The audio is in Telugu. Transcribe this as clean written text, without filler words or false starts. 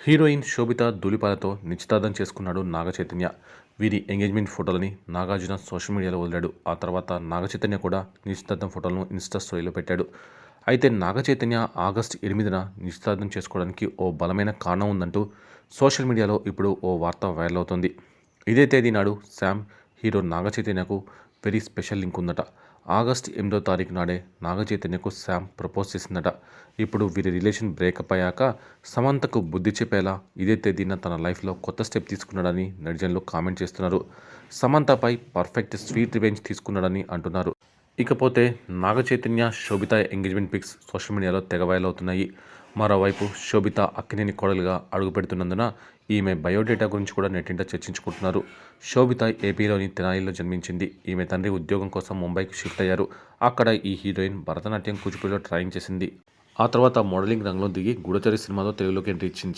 హీరోయిన్ శోభిత ధూళిపాలతో నిశ్చితార్థం చేసుకున్నాడు నాగచైతన్య. వీరి ఎంగేజ్మెంట్ ఫోటోలని నాగార్జున సోషల్ మీడియాలో వదిలాడు. ఆ తర్వాత నాగచైతన్య కూడా నిశ్చితార్థం ఫోటోలను ఇన్స్టా స్టోరీలో పెట్టాడు. అయితే నాగచైతన్య ఆగస్టు 8న నిశ్చితార్థం చేసుకోవడానికి ఓ బలమైన కారణం ఉందంటూ సోషల్ మీడియాలో ఇప్పుడు ఓ వార్త వైరల్ అవుతోంది. ఇదే తేదీ నాడు శామ్ హీరో నాగచైతన్యకు వెరీ స్పెషల్ లింక్ ఉందట. ఆగస్టు 8వ తారీఖు నాడే నాగచైతన్యకు శామ్ ప్రపోజ్ చేసిందట. ఇప్పుడు వీరి రిలేషన్ బ్రేకప్ అయ్యాక సమంతకు బుద్ధి చెప్పేలా ఇదే తేదీన తన లైఫ్లో కొత్త స్టెప్ తీసుకున్నాడని నెటిజన్లు కామెంట్ చేస్తున్నారు. సమంతపై పర్ఫెక్ట్ స్వీట్ రివెంజ్ తీసుకున్నాడని అంటున్నారు. ఇకపోతే నాగచైతన్య శోభిత ఎంగేజ్మెంట్ పిక్స్ సోషల్ మీడియాలో తెగ వైరల్ అవుతున్నాయి. మరోవైపు శోభిత అక్కినేని కోడలుగా అడుగుపెడుతున్నందున ఈమె బయోడేటా గురించి కూడా నెట్టింట చర్చించుకుంటున్నారు. శోభిత ఏపీలోని తెనాలిలో జన్మించింది. ఈమె తండ్రి ఉద్యోగం కోసం ముంబైకి షిఫ్ట్ అయ్యారు. అక్కడ ఈ హీరోయిన్ భరతనాట్యం కూచిపూడిలో ట్రైనింగ్ చేసింది. ఆ తర్వాత మోడలింగ్ రంగంలో దిగి గూఢచారి సినిమాతో తెలుగులోకి ఎంట్రీ ఇచ్చింది.